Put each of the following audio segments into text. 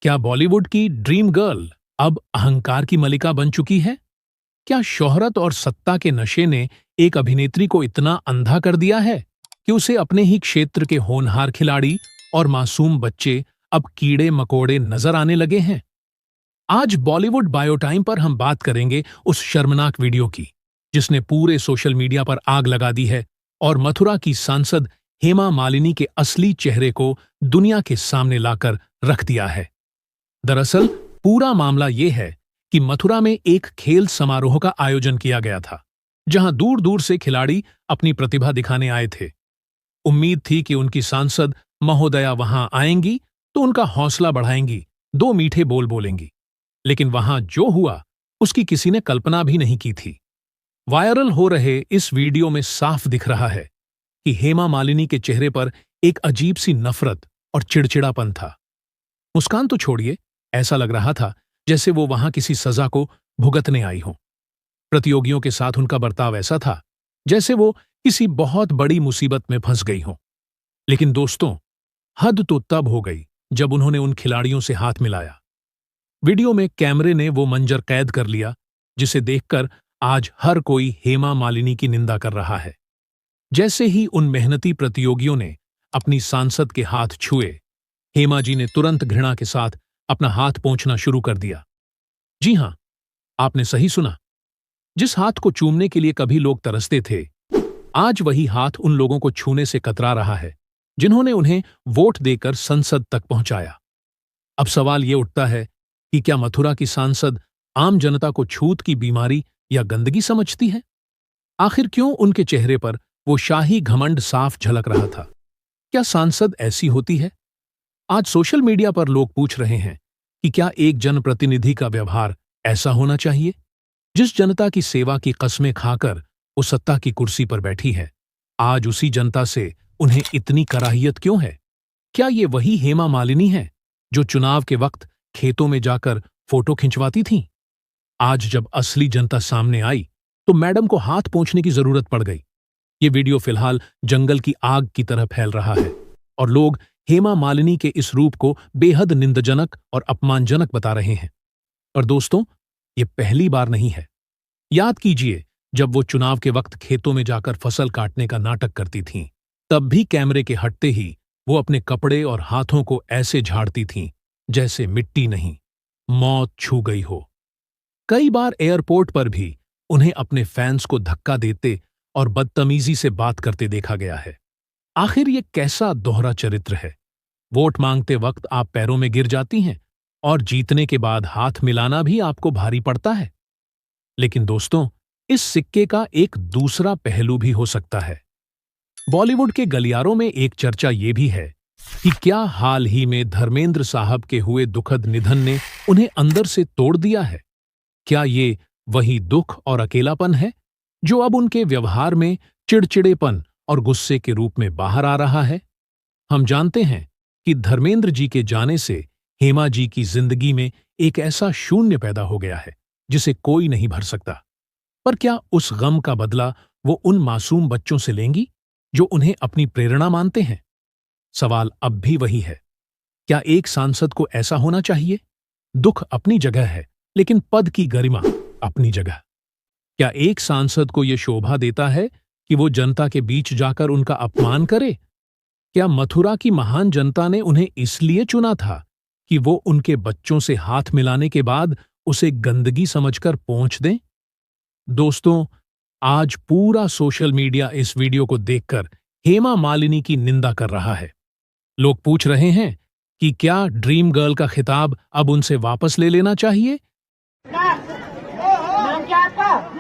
क्या बॉलीवुड की dream girl अब अहंकार की मलिका बन चुकी है? क्या शोहरत और सत्ता के नशे ने एक अभिनेत्री को इतना अंधा कर दिया है कि उसे अपने ही क्षेत्र के होनहार खिलाड़ी और मासूम बच्चे अब कीड़े मकोड़े नजर आने लगे हैं? आज बॉलीवुड बायोटाइम पर हम बात करेंगे उस शर्मनाक वीडियो की, जिसने पूरे सोशल मीडिया पर आग लगा दी है और मथुरा की सांसद हेमा मालिनी के असली चेहरे को दुनिया के सामने लाकर रख दिया है। दरअसल पूरा मामला ये है कि मथुरा में एक खेल समारोह का आयोजन किया गया था, जहां दूर दूर से खिलाड़ी अपनी प्रतिभा दिखाने आए थे। उम्मीद थी कि उनकी सांसद महोदया वहां आएंगी तो उनका हौसला बढ़ाएंगी, दो मीठे बोल बोलेंगी। लेकिन वहां जो हुआ उसकी किसी ने कल्पना भी नहीं की थी। वायरल हो रहे इस वीडियो में साफ दिख रहा है कि हेमा मालिनी के चेहरे पर एक अजीब सी नफरत और चिड़चिड़ापन था। मुस्कान तो छोड़िए, ऐसा लग रहा था जैसे वो वहां किसी सजा को भुगतने आई हो। प्रतियोगियों के साथ उनका बर्ताव ऐसा था जैसे वो किसी बहुत बड़ी मुसीबत में फंस गई हो। लेकिन दोस्तों, हद तो तब हो गई जब उन्होंने उन खिलाड़ियों से हाथ मिलाया। वीडियो में कैमरे ने वो मंजर कैद कर लिया जिसे देखकर आज हर कोई हेमा मालिनी की निंदा कर रहा है। जैसे ही उन मेहनती प्रतियोगियों ने अपनी सांसद के हाथ छुए, हेमा जी ने तुरंत घृणा के साथ अपना हाथ पोंछना शुरू कर दिया। जी हां, आपने सही सुना। जिस हाथ को चूमने के लिए कभी लोग तरसते थे, आज वही हाथ उन लोगों को छूने से कतरा रहा है जिन्होंने उन्हें वोट देकर संसद तक पहुंचाया। अब सवाल ये उठता है कि क्या मथुरा की सांसद आम जनता को छूत की बीमारी या गंदगी समझती है? आखिर क्यों उनके चेहरे पर वो शाही घमंड साफ झलक रहा था? क्या सांसद ऐसी होती है? आज सोशल मीडिया पर लोग पूछ रहे हैं कि क्या एक जनप्रतिनिधि का व्यवहार ऐसा होना चाहिए? जिस जनता की सेवा की कस्में खाकर वो सत्ता की कुर्सी पर बैठी है, आज उसी जनता से उन्हें इतनी कराहियत क्यों है? क्या ये वही हेमा मालिनी है जो चुनाव के वक्त खेतों में जाकर फोटो खिंचवाती थीं? आज जब असली जनता सामने आई तो मैडम को हाथ पोंछने की जरूरत पड़ गई। ये वीडियो फिलहाल जंगल की आग की तरह फैल रहा है और लोग हेमा मालिनी के इस रूप को बेहद निंदजनक और अपमानजनक बता रहे हैं। और दोस्तों, ये पहली बार नहीं है। याद कीजिए, जब वो चुनाव के वक्त खेतों में जाकर फसल काटने का नाटक करती थीं, तब भी कैमरे के हटते ही वो अपने कपड़े और हाथों को ऐसे झाड़ती थीं जैसे मिट्टी नहीं, मौत छू गई हो। कई बार एयरपोर्ट पर भी उन्हें अपने फैंस को धक्का देते और बदतमीजी से बात करते देखा गया है। आखिर ये कैसा दोहरा चरित्र है? वोट मांगते वक्त आप पैरों में गिर जाती हैं और जीतने के बाद हाथ मिलाना भी आपको भारी पड़ता है। लेकिन दोस्तों, इस सिक्के का एक दूसरा पहलू भी हो सकता है। बॉलीवुड के गलियारों में एक चर्चा ये भी है कि क्या हाल ही में धर्मेंद्र साहब के हुए दुखद निधन ने उन्हें अंदर से तोड़ दिया है? क्या ये वही दुख और अकेलापन है जो अब उनके व्यवहार में चिड़चिड़ेपन और गुस्से के रूप में बाहर आ रहा है? हम जानते हैं कि धर्मेंद्र जी के जाने से हेमा जी की जिंदगी में एक ऐसा शून्य पैदा हो गया है जिसे कोई नहीं भर सकता। पर क्या उस गम का बदला वो उन मासूम बच्चों से लेंगी जो उन्हें अपनी प्रेरणा मानते हैं? सवाल अब भी वही है, क्या एक सांसद को ऐसा होना चाहिए? दुख अपनी जगह है, लेकिन पद की गरिमा अपनी जगह। क्या एक सांसद को यह शोभा देता है कि वो जनता के बीच जाकर उनका अपमान करे? क्या मथुरा की महान जनता ने उन्हें इसलिए चुना था कि वो उनके बच्चों से हाथ मिलाने के बाद उसे गंदगी समझकर पोंछ दें? दोस्तों, आज पूरा सोशल मीडिया इस वीडियो को देखकर हेमा मालिनी की निंदा कर रहा है। लोग पूछ रहे हैं कि क्या ड्रीम गर्ल का खिताब अब उनसे वापस ले लेना चाहिए? नाम क्या आपका?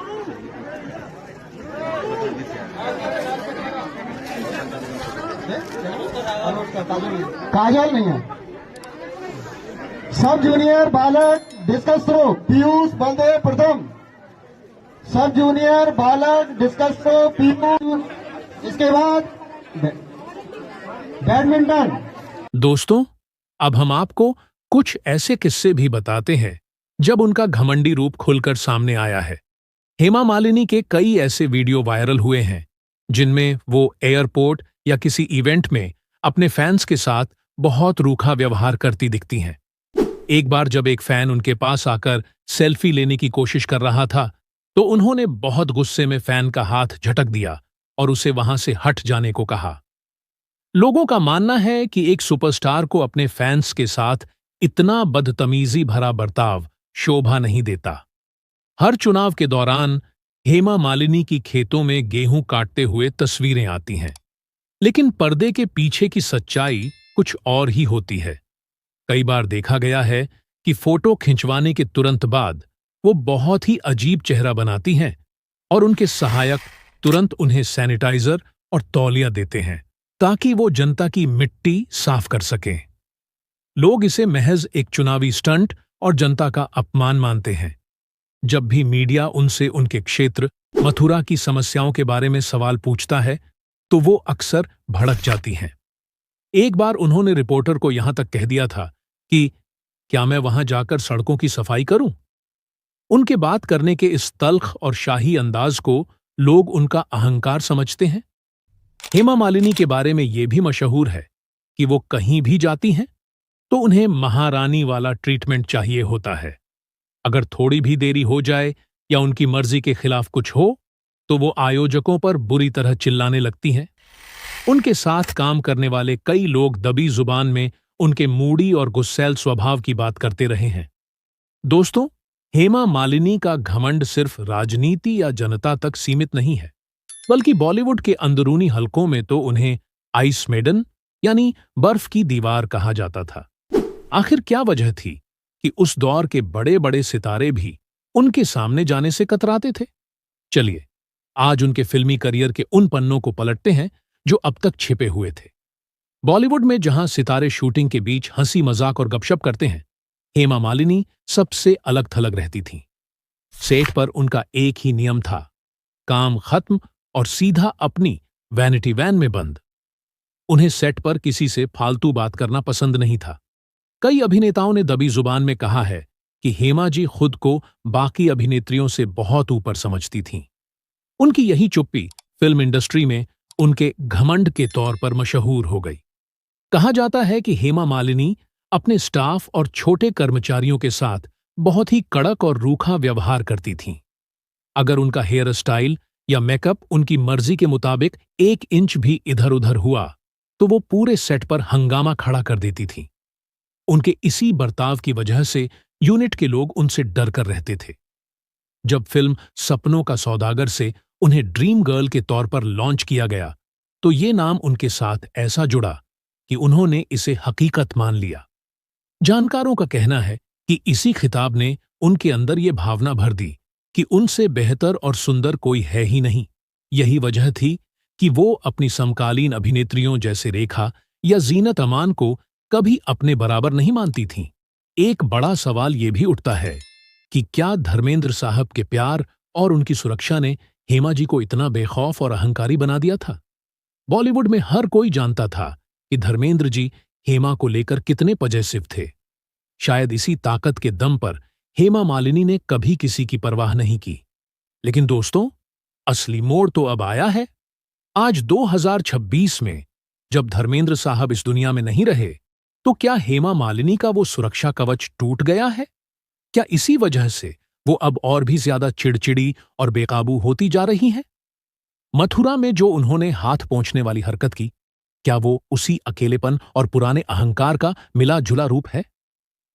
काजल नहीं है। सब जूनियर बालक डिस्कस थ्रो पीयूष बलदेव प्रथम। सब जूनियर बालक डिस्कस थ्रो पीयूष। इसके बाद बैडमिंटन। दोस्तों, अब हम आपको कुछ ऐसे किस्से भी बताते हैं जब उनका घमंडी रूप खुलकर सामने आया है। हेमा मालिनी के कई ऐसे वीडियो वायरल हुए हैं जिनमें वो एयरपोर्ट या किसी इवेंट में अपने फैंस के साथ बहुत रूखा व्यवहार करती दिखती हैं। एक बार जब एक फैन उनके पास आकर सेल्फी लेने की कोशिश कर रहा था, तो उन्होंने बहुत गुस्से में फैन का हाथ झटक दिया और उसे वहां से हट जाने को कहा। लोगों का मानना है कि एक सुपरस्टार को अपने फैंस के साथ इतना बदतमीजी भरा बर्ताव शोभा नहीं देता। हर चुनाव के दौरान हेमा मालिनी की खेतों में गेहूं काटते हुए तस्वीरें आती हैं, लेकिन पर्दे के पीछे की सच्चाई कुछ और ही होती है। कई बार देखा गया है कि फोटो खिंचवाने के तुरंत बाद वो बहुत ही अजीब चेहरा बनाती हैं और उनके सहायक तुरंत उन्हें सैनिटाइजर और तौलिया देते हैं ताकि वो जनता की मिट्टी साफ कर सकें। लोग इसे महज एक चुनावी स्टंट और जनता का अपमान मानते हैं। जब भी मीडिया उनसे उनके क्षेत्र मथुरा की समस्याओं के बारे में सवाल पूछता है, तो वो अक्सर भड़क जाती हैं। एक बार उन्होंने रिपोर्टर को यहां तक कह दिया था कि क्या मैं वहां जाकर सड़कों की सफाई करूं? उनके बात करने के इस तल्ख और शाही अंदाज को लोग उनका अहंकार समझते हैं। हेमा मालिनी के बारे में यह भी मशहूर है कि वो कहीं भी जाती हैं तो उन्हें महारानी वाला ट्रीटमेंट चाहिए होता है। अगर थोड़ी भी देरी हो जाए या उनकी मर्जी के खिलाफ कुछ हो, तो वो आयोजकों पर बुरी तरह चिल्लाने लगती हैं। उनके साथ काम करने वाले कई लोग दबी जुबान में उनके मूडी और गुस्सैल स्वभाव की बात करते रहे हैं। दोस्तों, हेमा मालिनी का घमंड सिर्फ राजनीति या जनता तक सीमित नहीं है, बल्कि बॉलीवुड के अंदरूनी हलकों में तो उन्हें आइस मेडन यानी बर्फ की दीवार कहा जाता था। आखिर क्या वजह थी कि उस दौर के बड़े बड़े सितारे भी उनके सामने जाने से कतराते थे? चलिए, आज उनके फिल्मी करियर के उन पन्नों को पलटते हैं जो अब तक छिपे हुए थे। बॉलीवुड में जहां सितारे शूटिंग के बीच हंसी मजाक और गपशप करते हैं, हेमा मालिनी सबसे अलग थलग रहती थीं। सेट पर उनका एक ही नियम था, काम खत्म और सीधा अपनी वैनिटी वैन में बंद। उन्हें सेट पर किसी से फालतू बात करना पसंद नहीं था। कई अभिनेताओं ने दबी जुबान में कहा है कि हेमा जी खुद को बाकी अभिनेत्रियों से बहुत ऊपर समझती थीं। उनकी यही चुप्पी फिल्म इंडस्ट्री में उनके घमंड के तौर पर मशहूर हो गई। कहा जाता है कि हेमा मालिनी अपने स्टाफ और छोटे कर्मचारियों के साथ बहुत ही कड़क और रूखा व्यवहार करती थीं। अगर उनका हेयर स्टाइल या मेकअप उनकी मर्जी के मुताबिक 1 इंच भी इधर उधर हुआ, तो वो पूरे सेट पर हंगामा खड़ा कर देती थीं। उनके इसी बर्ताव की वजह से यूनिट के लोग उनसे डर कर रहते थे। जब फिल्म सपनों का सौदागर से उन्हें ड्रीम गर्ल के तौर पर लॉन्च किया गया, तो ये नाम उनके साथ ऐसा जुड़ा कि उन्होंने इसे हकीकत मान लिया। जानकारों का कहना है कि इसी खिताब ने उनके अंदर ये भावना भर दी कि उनसे बेहतर और सुंदर कोई है ही नहीं। यही वजह थी कि वो अपनी समकालीन अभिनेत्रियों जैसे रेखा या जीनत अमान को कभी अपने बराबर नहीं मानती थीं। एक बड़ा सवाल ये भी उठता है कि क्या धर्मेंद्र साहब के प्यार और उनकी सुरक्षा ने हेमा जी को इतना बेखौफ और अहंकारी बना दिया था? बॉलीवुड में हर कोई जानता था कि धर्मेंद्र जी हेमा को लेकर कितने पजेसिव थे। शायद इसी ताकत के दम पर हेमा मालिनी ने कभी किसी की परवाह नहीं की। लेकिन दोस्तों, असली मोड़ तो अब आया है। आज 2026 में जब धर्मेंद्र साहब इस दुनिया में नहीं रहे, तो क्या हेमा मालिनी का वो सुरक्षा कवच टूट गया है? क्या इसी वजह से वो अब और भी ज्यादा चिड़चिड़ी और बेकाबू होती जा रही हैं? मथुरा में जो उन्होंने हाथ पोंछने वाली हरकत की, क्या वो उसी अकेलेपन और पुराने अहंकार का मिला जुला रूप है?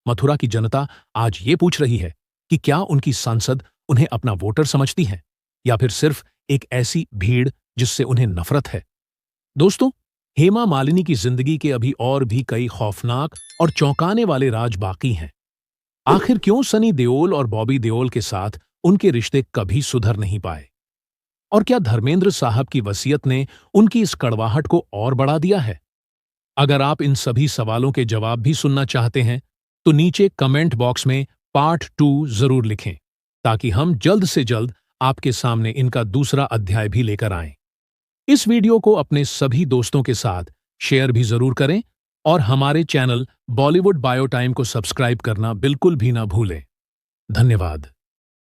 मथुरा की जनता आज ये पूछ रही है कि क्या उनकी सांसद उन्हें अपना वोटर समझती हैं या फिर सिर्फ एक ऐसी भीड़ जिससे उन्हें नफरत है? दोस्तों, हेमा मालिनी की जिंदगी के अभी और भी कई खौफनाक और चौंकाने वाले राज बाकी हैं। आखिर क्यों सनी देओल और बॉबी देओल के साथ उनके रिश्ते कभी सुधर नहीं पाए? और क्या धर्मेंद्र साहब की वसीयत ने उनकी इस कड़वाहट को और बढ़ा दिया है? अगर आप इन सभी सवालों के जवाब भी सुनना चाहते हैं, तो नीचे कमेंट बॉक्स में पार्ट 2 जरूर लिखें, ताकि हम जल्द से जल्द आपके सामने इनका दूसरा अध्याय भी लेकर आएं। इस वीडियो को अपने सभी दोस्तों के साथ शेयर भी जरूर करें और हमारे चैनल बॉलीवुड बायो टाइम को सब्सक्राइब करना बिल्कुल भी ना भूलें। धन्यवाद।